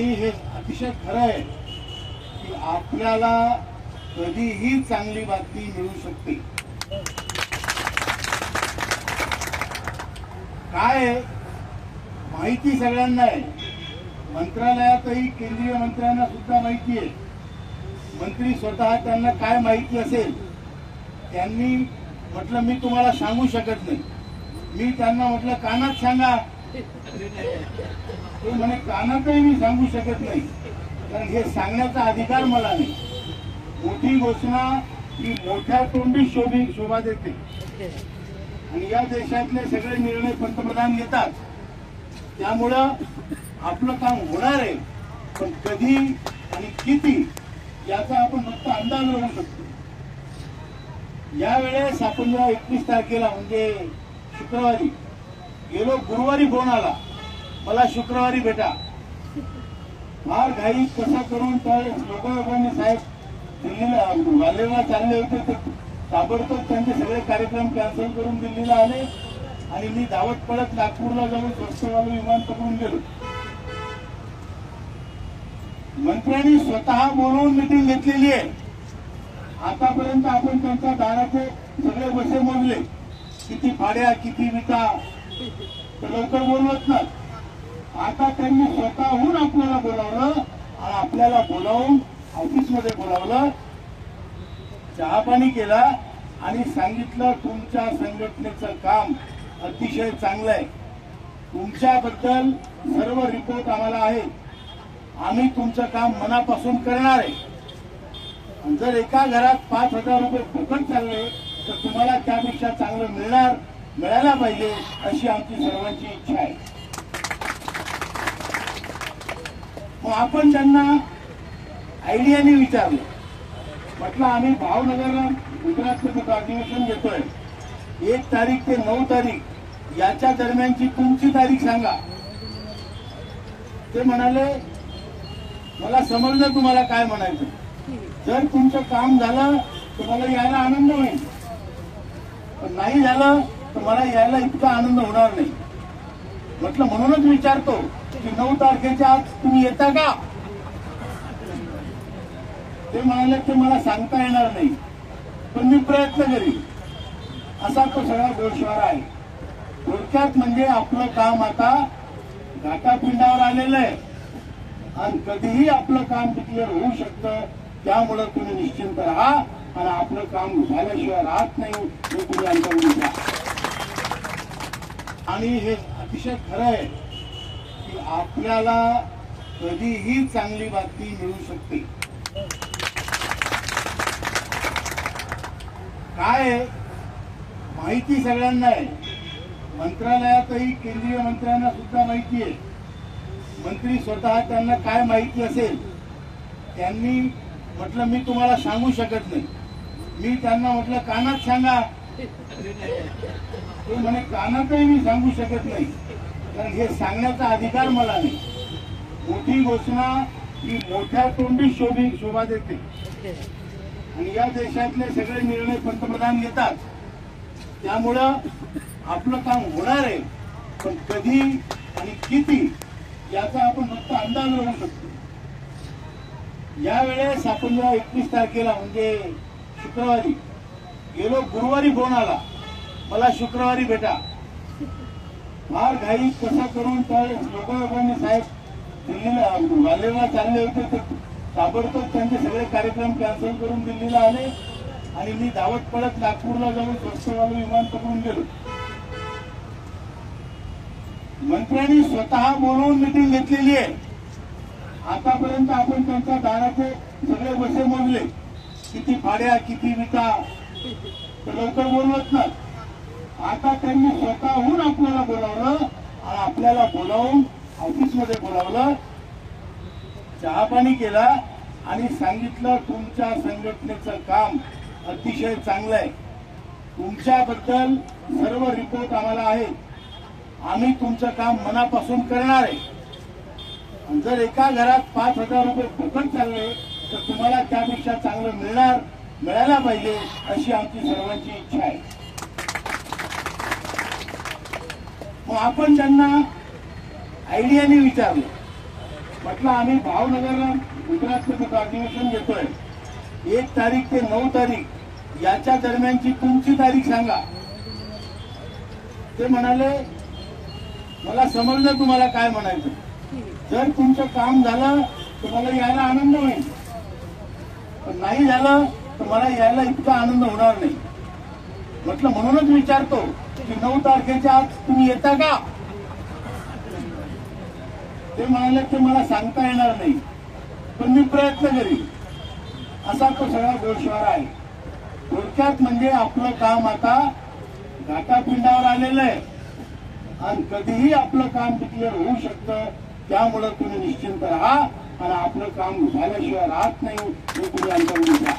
आणि हे अतिशय खरं आहे की आपल्याला कधीही चांगली बातमी मिळू शकते. काय माहिती सगळ्यांना आहे, मंत्रालयातही केंद्रीय मंत्र्यांना सुद्धा माहिती आहे. मंत्री स्वतः त्यांना काय माहिती असेल त्यांनी म्हटलं मी तुम्हाला सांगू शकत नाही. मी त्यांना म्हटलं कानात सांगा, ते म्हणे कानातही मी सांगू शकत नाही, कारण हे सांगण्याचा अधिकार मला नाही. मोठी घोषणा ही मोठ्या तोंडी शोभा देते आणि या देशातले सगळे निर्णय पंतप्रधान घेतात. त्यामुळं आपलं काम होणार आहे, पण कधी आणि किती याचा आपण फक्त अंदाज लावू शकतो. यावेळेस आपण 21 तारखेला म्हणजे शुक्रवारी गेलो, गुरुवारी फोन आला मला शुक्रवारी भेटा. फार घाई कसा करून तर लोकांनी साहेब दिल्लीला ग्वाल्हेरला चालले होते, तर ताबडतोब त्यांचे सगळे कार्यक्रम कॅन्सल करून दिल्लीला आले आणि मी धावत पडत नागपूरला जाऊन स्वस्तवालं विमान पकडून गेलो. मंत्र्यांनी स्वतः बोलवून मिटिंग घेतलेली आहे. आतापर्यंत आपण त्यांच्या दाराचे सगळे बसे मोजले, किती फाड्या किती विटा, तर लवकर बोलवत नाही. आता त्यांनी स्वतःहून आपल्याला बोलावलं आणि आपल्याला बोलावून ऑफिसमध्ये बोलावलं, चहा पाणी केला आणि सांगितलं तुमच्या संघटनेचं काम अतिशय चांगलं आहे, तुमच्याबद्दल सर्व रिपोर्ट आम्हाला आहे, आम्ही तुमचं काम मनापासून करणार आहे. जर एका घरात 5,000 रुपये फुकट चालले तर तुम्हाला त्यापेक्षा चांगलं मिळायला पाहिजे अशी आमची सर्वांची इच्छा आहे. मग आपण त्यांना आयडियाने विचारलं, म्हटलं आम्ही भावनगरला गुजरातचं अधिवेशन घेतोय, 1 तारीख ते 9 तारीख याच्या दरम्यानची तुमची तारीख सांगा. ते म्हणाले मला समजलं तुम्हाला काय म्हणायचं, जर तुमचं काम झालं तर मला यायला आनंद होईल, पण नाही झालं तर मला यायला इतका आनंद होणार नाही. म्हटलं म्हणूनच विचारतो की 9 तारखेच्या आत तुम्ही येता का. ते म्हणाले की मला सांगता येणार नाही, पण मी प्रयत्न करीन. असा तो सगळा गोषवारा आहे. थोडक्यात म्हणजे आपलं काम आता घाटापिंडावर आलेलं आहे आणि कधीही आपलं काम डिक्लेअर होऊ शकतं. त्यामुळे तुम्ही निश्चिंत राहा आणि आपलं काम झाल्याशिवाय राहत नाही हे तुम्ही अंतर्गत घ्या. आणि हे अतिशय खरं आहे की आपल्याला कधीही चांगली बातमी मिळू शकते. काय माहिती सगळ्यांना आहे, मंत्रालयातही केंद्रीय मंत्र्यांना सुद्धा माहिती आहे. मंत्री स्वतः त्यांना काय माहिती असेल त्यांनी म्हटलं मी तुम्हाला सांगू शकत नाही. मी त्यांना म्हटलं कानात सांगा, ते म्हणे कानातही मी सांगू शकत नाही, कारण हे सांगण्याचा अधिकार मला नाही. मोठी घोषणा ही मोठ्या तोंडी शोभा देते आणि या देशातले सगळे निर्णय पंतप्रधान घेतात. त्यामुळं आपलं काम होणार आहे, पण कधी आणि किती याचा आपण फक्त अंदाज लावू शकतो. यावेळेस आपण 21 तारखेला म्हणजे शुक्रवारी गेलो, गुरुवारी फोन आला मला शुक्रवारी भेटा. फार घाई कसा करून तर लोकांनी साहेब दिल्लीला ग्वाल्हेरला चालले होते, तर ताबडतोब त्यांचे सगळे कार्यक्रम कॅन्सल करून दिल्लीला आले आणि मी धावत पडत नागपूरला जाऊन स्वस्तवालं विमान पकडून गेलो. मंत्र्यांनी स्वतः बोलवून मिटिंग घेतलेली आहे. आतापर्यंत आपण त्यांच्या दाराचे सगळे बसे मोजले, किती फाड्या किती विटा, तर लवकर बोलवत नाही. आता त्यांनी स्वतःहून आपल्याला बोलावलं आणि आपल्याला बोलावून ऑफिसमध्ये बोलावलं, चहा पाणी केला आणि सांगितलं तुमच्या संघटनेचं काम अतिशय चांगलं आहे, तुमच्याबद्दल सर्व रिपोर्ट आम्हाला आहे, आम्ही तुमचं काम मनापासून करणार आहे. जर एका घरात 5,000 रुपये फुकट चालले तर तुम्हाला त्यापेक्षा चांगलं मिळायला पाहिजे अशी आमची सर्वांची इच्छा आहे. मग आपण त्यांना आयडियाने विचारलं, म्हटलं आम्ही भावनगरला गुजरातचं अधिवेशन घेतोय 1 तारीख ते 9 तारीख याच्या दरम्यानची तुमची तारीख सांगा. ते म्हणाले मला समजलं तुम्हाला काय म्हणायचं. जर तुमचं काम झालं तर मला यायला आनंद होईल, पण नाही झालं तर मला यायला इतका आनंद होणार नाही. म्हटलं म्हणूनच विचारतो की 9 तारखेच्या आत तुम्ही येता का. ते म्हणाले की मला सांगता येणार नाही, पण मी प्रयत्न करीन. असा तो सगळा गोषवारा आहे. थोडक्यात म्हणजे आपलं काम आता घाटापिंडावर आलेलं आहे आणि कधीही आपलं काम डिक्लेअर होऊ शकतं. त्यामुळं तुम्ही निश्चिंत राहा आणि आपलं काम झाल्याशिवाय राहत नाही हे तुम्ही अंतर्गत घ्या.